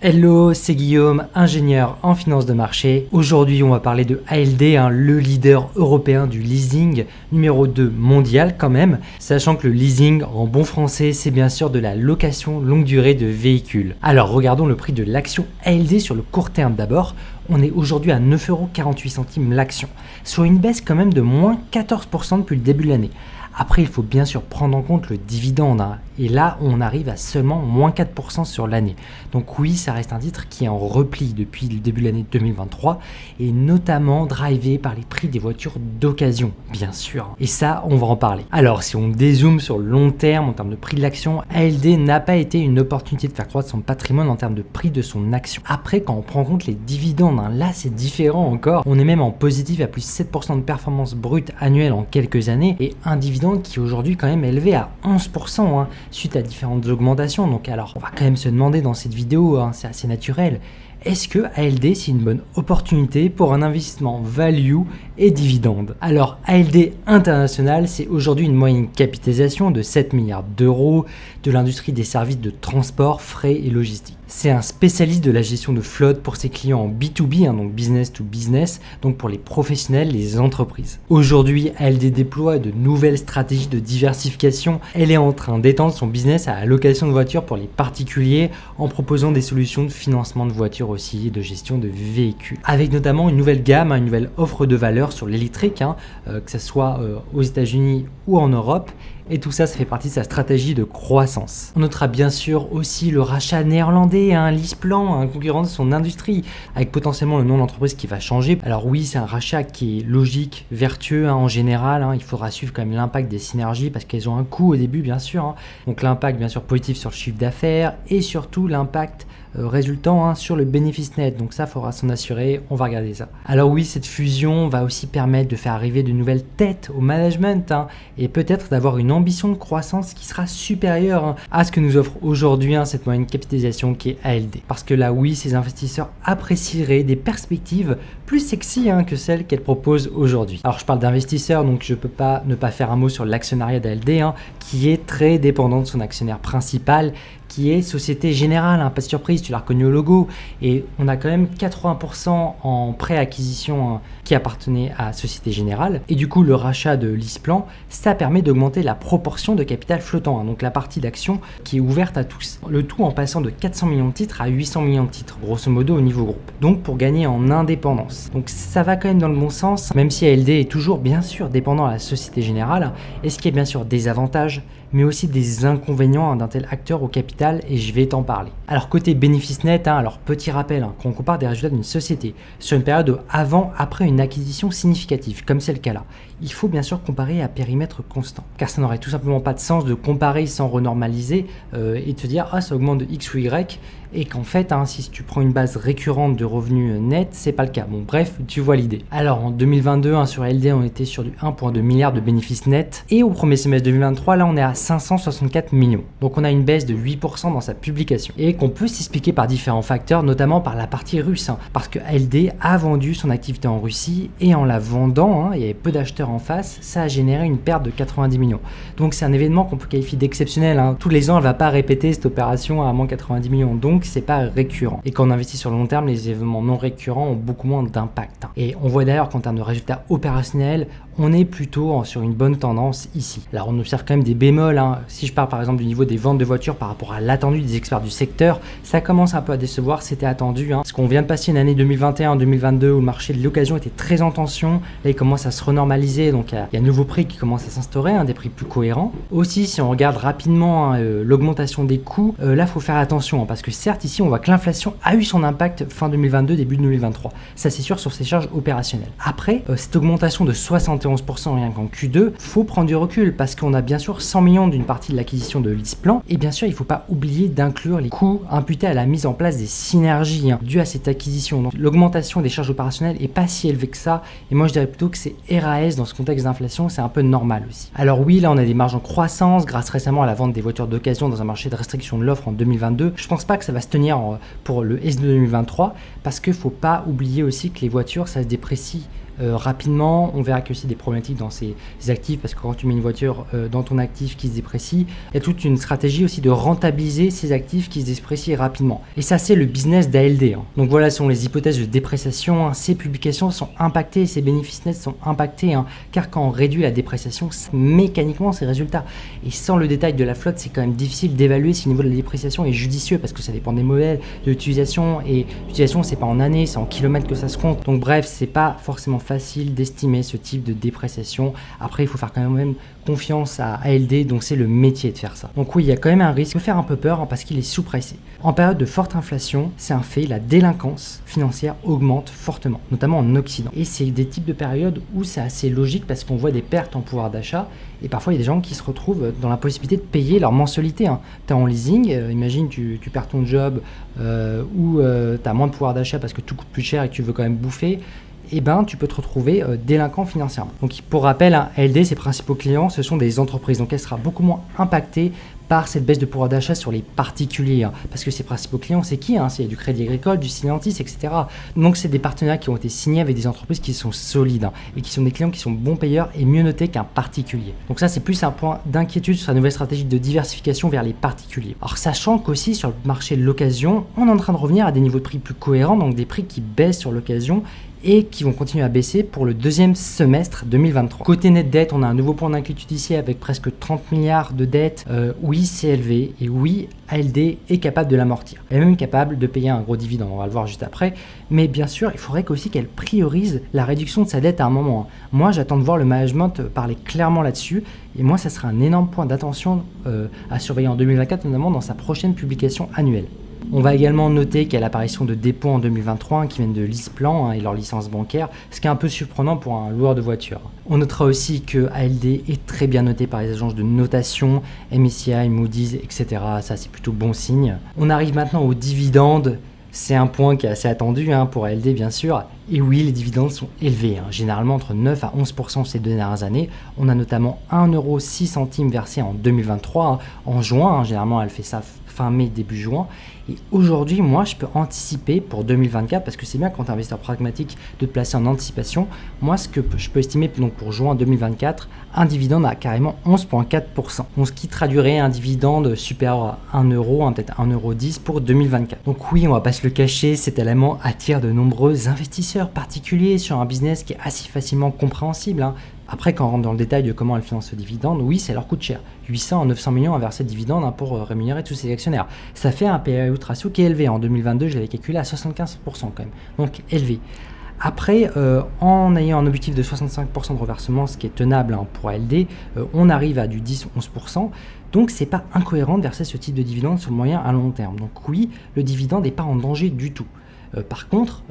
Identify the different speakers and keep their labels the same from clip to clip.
Speaker 1: Hello, c'est Guillaume, ingénieur en finance de marché. Aujourd'hui, on va parler de ALD, le leader européen du leasing, numéro 2 mondial quand même, sachant que le leasing, en bon français, c'est bien sûr de la location longue durée de véhicules. Alors, regardons le prix de l'action ALD sur le court terme d'abord. On est aujourd'hui à 9,48 € l'action, soit une baisse quand même de moins 14% depuis le début de l'année. Après, il faut bien sûr prendre en compte le dividende, et là, on arrive à seulement moins 4% sur l'année. Donc oui, ça reste un titre qui est en repli depuis le début de l'année 2023, et notamment drivé par les prix des voitures d'occasion, bien sûr. Et ça, on va en parler. Alors, si on dézoome sur le long terme en termes de prix de l'action, ALD n'a pas été une opportunité de faire croître son patrimoine en termes de prix de son action. Après, quand on prend en compte les dividendes, là, c'est différent encore. On est même en positif à plus 7% de performance brute annuelle en quelques années, et un dividende qui est aujourd'hui quand même élevé à 11%, suite à différentes augmentations. Donc alors, on va quand même se demander dans cette vidéo, c'est assez naturel, est-ce que ALD c'est une bonne opportunité pour un investissement value et dividende? Alors ALD International, c'est aujourd'hui une moyenne capitalisation de 7 milliards d'euros de l'industrie des services de transport, frais et logistique. C'est un spécialiste de la gestion de flotte pour ses clients en B2B, donc business to business, donc pour les professionnels, les entreprises. Aujourd'hui, ALD déploie de nouvelles stratégies de diversification. Elle est en train d'étendre son business à la location de voitures pour les particuliers en proposant des solutions de financement de voitures aussi et de gestion de véhicules. Avec notamment une nouvelle gamme, une nouvelle offre de valeur sur l'électrique, que ce soit aux États-Unis ou en Europe. Et tout ça, ça fait partie de sa stratégie de croissance. On notera bien sûr aussi le rachat néerlandais, LeasePlan, un concurrent de son industrie, avec potentiellement le nom de l'entreprise qui va changer. Alors oui, c'est un rachat qui est logique, vertueux en général. Il faudra suivre quand même l'impact des synergies parce qu'elles ont un coût au début, bien sûr. Donc l'impact, bien sûr, positif sur le chiffre d'affaires et surtout l'impact résultant sur le bénéfice net. Donc ça, il faudra s'en assurer, on va regarder ça. Alors oui, cette fusion va aussi permettre de faire arriver de nouvelles têtes au management et peut-être d'avoir une ambition de croissance qui sera supérieure à ce que nous offre aujourd'hui cette moyenne capitalisation qui est ALD. Parce que là, oui, ces investisseurs apprécieraient des perspectives plus sexy que celles qu'elle propose aujourd'hui. Alors je parle d'investisseurs, donc je peux pas ne pas faire un mot sur l'actionnariat d'ALD qui est très dépendant de son actionnaire principal, qui est Société Générale, pas de surprise, tu l'as reconnu au logo, et on a quand même 80% en pré-acquisition qui appartenait à Société Générale, et du coup le rachat de LeasePlan, ça permet d'augmenter la proportion de capital flottant, donc la partie d'action qui est ouverte à tous, le tout en passant de 400 millions de titres à 800 millions de titres, grosso modo au niveau groupe, donc pour gagner en indépendance. Donc ça va quand même dans le bon sens, même si ALD est toujours bien sûr dépendant à la Société Générale, et ce qui est bien sûr des avantages, mais aussi des inconvénients d'un tel acteur au capital, et je vais t'en parler. Alors côté bénéfice net, alors petit rappel, quand on compare des résultats d'une société sur une période avant-après une acquisition significative, comme c'est le cas là, il faut bien sûr comparer à périmètre constant, car ça n'aurait tout simplement pas de sens de comparer sans renormaliser et de se dire ça augmente de X ou Y, et qu'en fait si tu prends une base récurrente de revenus net, c'est pas le cas. Bon bref, tu vois l'idée. Alors en 2022 sur ALD on était sur du 1,2 milliard de bénéfices nets, et au premier semestre 2023 là on est à 564 millions. Donc on a une baisse de 8% dans sa publication, et qu'on peut s'expliquer par différents facteurs, notamment par la partie russe, parce que ALD a vendu son activité en Russie, et en la vendant, il y avait peu d'acheteurs en face, ça a généré une perte de 90 millions. Donc c'est un événement qu'on peut qualifier d'exceptionnel. Tous les ans elle va pas répéter cette opération à moins 90 millions, donc c'est pas récurrent. Et quand on investit sur le long terme, les événements non récurrents ont beaucoup moins d'impact. Et on voit d'ailleurs qu'en termes de résultats opérationnels, on est plutôt sur une bonne tendance ici. Alors on observe quand même des bémols, si je parle par exemple du niveau des ventes de voitures par rapport à l'attendu des experts du secteur, ça commence un peu à décevoir, c'était attendu, parce qu'on vient de passer une année 2021-2022 où le marché de l'occasion était très en tension, là il commence à se renormaliser, donc il y a un nouveau prix qui commence à s'instaurer, des prix plus cohérents. Aussi, si on regarde rapidement l'augmentation des coûts, là il faut faire attention, parce que certes ici on voit que l'inflation a eu son impact fin 2022, début 2023, ça c'est sûr sur ses charges opérationnelles. Après, cette augmentation de 71% rien qu'en Q2, faut prendre du recul, parce qu'on a bien sûr 100 millions d'une partie de l'acquisition de LeasePlan, et bien sûr il ne faut pas oublier d'inclure les coûts imputés à la mise en place des synergies dues à cette acquisition. Donc l'augmentation des charges opérationnelles est pas si élevée que ça, et moi je dirais plutôt que c'est RAS dans ce contexte d'inflation, c'est un peu normal aussi. Alors oui, là on a des marges en croissance grâce récemment à la vente des voitures d'occasion dans un marché de restriction de l'offre en 2022. Je pense pas que ça va se tenir pour le S2 2023, parce qu'il faut pas oublier aussi que les voitures ça se déprécie rapidement. On verra qu'il y a aussi des problématiques dans ces actifs, parce que quand tu mets une voiture dans ton actif qui se déprécie, il y a toute une stratégie aussi de rentabiliser ces actifs qui se déprécient rapidement. Et ça, c'est le business d'ALD. Donc voilà, sont les hypothèses de dépréciation. Ces publications sont impactées, ces bénéfices nets sont impactés, car quand on réduit la dépréciation, mécaniquement, c'est résultats. Et sans le détail de la flotte, c'est quand même difficile d'évaluer si le niveau de la dépréciation est judicieux, parce que ça dépend des modèles, de l'utilisation, et l'utilisation, c'est pas en années, c'est en kilomètres que ça se compte. Donc bref, c'est pas forcément facile d'estimer ce type de dépréciation. Après, il faut faire quand même confiance à ALD, donc c'est le métier de faire ça. Donc oui, il y a quand même un risque de faire un peu peur, parce qu'il est sous-pricé. En période de forte inflation, c'est un fait, la délinquance financière augmente fortement, notamment en Occident. Et c'est des types de périodes où c'est assez logique, parce qu'on voit des pertes en pouvoir d'achat, et parfois il y a des gens qui se retrouvent dans la possibilité de payer leur mensualité. Tu es en leasing, imagine tu perds ton job ou tu as moins de pouvoir d'achat parce que tout coûte plus cher et que tu veux quand même bouffer. Eh ben, tu peux te retrouver délinquant financièrement. Donc pour rappel, ALD, ses principaux clients, ce sont des entreprises. Donc elle sera beaucoup moins impactée par cette baisse de pouvoir d'achat sur les particuliers. Parce que ses principaux clients, c'est qui C'est du Crédit Agricole, du Stellantis, etc. Donc c'est des partenariats qui ont été signés avec des entreprises qui sont solides et qui sont des clients qui sont bons payeurs et mieux notés qu'un particulier. Donc ça, c'est plus un point d'inquiétude sur la nouvelle stratégie de diversification vers les particuliers. Alors sachant qu'aussi sur le marché de l'occasion, on est en train de revenir à des niveaux de prix plus cohérents, donc des prix qui baissent sur l'occasion et qui vont continuer à baisser pour le deuxième semestre 2023. Côté net dette, on a un nouveau point d'inquiétude ici avec presque 30 milliards de dettes. Oui, c'est élevé et oui, ALD est capable de l'amortir. Elle est même capable de payer un gros dividende, on va le voir juste après. Mais bien sûr, il faudrait aussi qu'elle priorise la réduction de sa dette à un moment. Moi, j'attends de voir le management parler clairement là-dessus. Et moi, ça sera un énorme point d'attention à surveiller en 2024, notamment dans sa prochaine publication annuelle. On va également noter qu'il y a l'apparition de dépôts en 2023 qui viennent de LeasePlan et leur licence bancaire, ce qui est un peu surprenant pour un loueur de voiture. On notera aussi que ALD est très bien noté par les agences de notation, MSCI, Moody's, etc. Ça, c'est plutôt bon signe. On arrive maintenant aux dividendes. C'est un point qui est assez attendu pour ALD, bien sûr. Et oui, les dividendes sont élevés, généralement entre 9 à 11% ces 2 dernières années. On a notamment 1,06 € versé en 2023, en juin. Généralement, elle fait ça fin mai, début juin. Et aujourd'hui, moi, je peux anticiper pour 2024, parce que c'est bien quand tu es investisseur pragmatique de te placer en anticipation. Moi, ce que je peux estimer donc pour juin 2024, un dividende à carrément 11,4%. Donc, ce qui traduirait un dividende supérieur à 1 €, peut-être 1,10 € pour 2024. Donc oui, on va pas se le cacher, cet élément attire de nombreux investisseurs particuliers sur un business qui est assez facilement compréhensible. Après, quand on rentre dans le détail de comment elle finance ce dividende, oui, ça leur coûte cher. 800 à 900 millions à verser de dividendes pour rémunérer tous ces actionnaires. Ça fait un payout ratio qui est élevé. En 2022, je l'avais calculé à 75% quand même. Donc élevé. Après, en ayant un objectif de 65% de reversement, ce qui est tenable pour ALD, on arrive à du 10-11%. Donc, c'est pas incohérent de verser ce type de dividende sur le moyen à long terme. Donc oui, le dividende n'est pas en danger du tout. Par contre,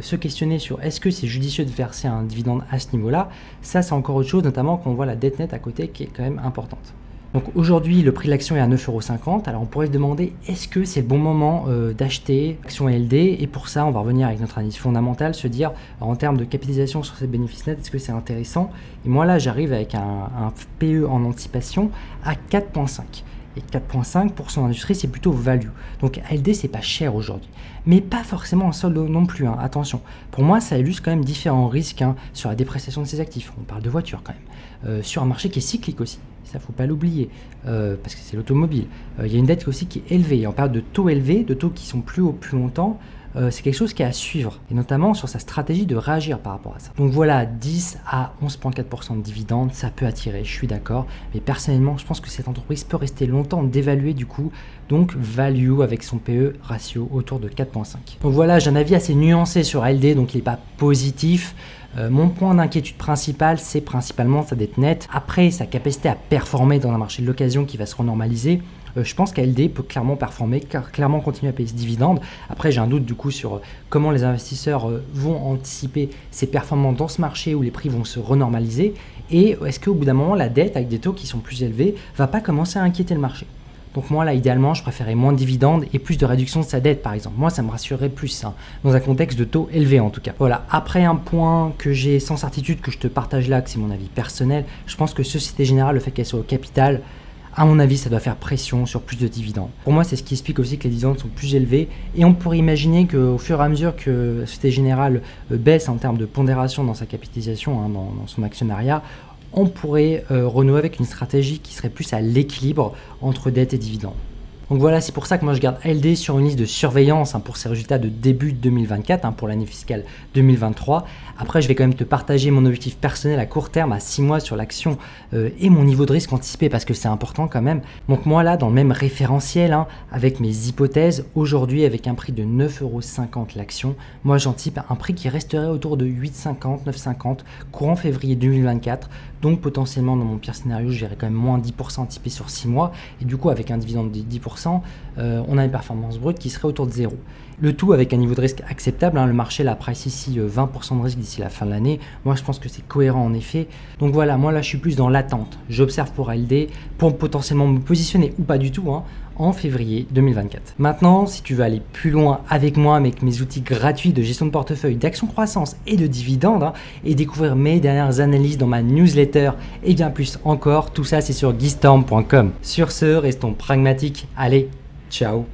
Speaker 1: se questionner sur est-ce que c'est judicieux de verser un dividende à ce niveau-là, ça c'est encore autre chose, notamment quand on voit la dette nette à côté qui est quand même importante. Donc aujourd'hui, le prix de l'action est à 9,50 €. Alors on pourrait se demander, est-ce que c'est le bon moment d'acheter l'action ALD? Et pour ça, on va revenir avec notre analyse fondamentale, se dire en termes de capitalisation sur ces bénéfices nets, est-ce que c'est intéressant? Et moi là, j'arrive avec un PE en anticipation à 4,5. Et 4,5 pour son industrie, c'est plutôt value. Donc ALD, c'est pas cher aujourd'hui. Mais pas forcément en solde non plus, attention. Pour moi, ça illustre quand même différents risques sur la dépréciation de ses actifs. On parle de voitures quand même. Sur un marché qui est cyclique aussi. Ça, faut pas l'oublier, parce que c'est l'automobile. Il y a une dette aussi qui est élevée. Et en période de taux élevés, de taux qui sont plus hauts plus longtemps, c'est quelque chose qui est à suivre, et notamment sur sa stratégie de réagir par rapport à ça. Donc voilà, 10 à 11,4% de dividendes, ça peut attirer, je suis d'accord, mais personnellement, je pense que cette entreprise peut rester longtemps dévaluée du coup, donc value avec son PE ratio autour de 4,5. Donc voilà, j'ai un avis assez nuancé sur ALD, donc il n'est pas positif. Mon point d'inquiétude principal, c'est principalement sa dette nette. Après, sa capacité à performer dans un marché de l'occasion qui va se renormaliser. Je pense qu'ALD peut clairement performer, clairement continuer à payer ce dividende. Après, j'ai un doute du coup sur comment les investisseurs vont anticiper ces performances dans ce marché où les prix vont se renormaliser. Et est-ce qu'au bout d'un moment, la dette avec des taux qui sont plus élevés va pas commencer à inquiéter le marché? Donc moi là, idéalement, je préférais moins de dividendes et plus de réduction de sa dette, par exemple. Moi, ça me rassurerait plus, dans un contexte de taux élevé en tout cas. Voilà, après un point que j'ai sans certitude, que je te partage là, que c'est mon avis personnel, je pense que Société Générale, le fait qu'elle soit au capital, à mon avis, ça doit faire pression sur plus de dividendes. Pour moi, c'est ce qui explique aussi que les dividendes sont plus élevés. Et on pourrait imaginer qu'au fur et à mesure que Société Générale baisse en termes de pondération dans sa capitalisation, dans son actionnariat, on pourrait renouer avec une stratégie qui serait plus à l'équilibre entre dette et dividendes. Donc voilà, c'est pour ça que moi je garde ALD sur une liste de surveillance pour ses résultats de début 2024, pour l'année fiscale 2023. Après, je vais quand même te partager mon objectif personnel à court terme, à 6 mois sur l'action et mon niveau de risque anticipé parce que c'est important quand même. Donc moi là, dans le même référentiel, avec mes hypothèses, aujourd'hui avec un prix de 9,50 € l'action, moi j'anticipe un prix qui resterait autour de 8,50, 9,50 courant février 2024. Donc potentiellement dans mon pire scénario, je verrai quand même moins 10% anticipé sur 6 mois. Et du coup, avec un dividende de 10%, on a une performance brute qui serait autour de 0. Le tout avec un niveau de risque acceptable. Le marché la price ici 20% de risque d'ici la fin de l'année. Moi, je pense que c'est cohérent en effet. Donc voilà, moi là, je suis plus dans l'attente. J'observe pour ALD pour potentiellement me positionner ou pas du tout en février 2024. Maintenant, si tu veux aller plus loin avec moi, avec mes outils gratuits de gestion de portefeuille, d'action croissance et de dividendes, et découvrir mes dernières analyses dans ma newsletter et bien plus encore, tout ça c'est sur guystorm.com. Sur ce, restons pragmatiques. Allez, ciao!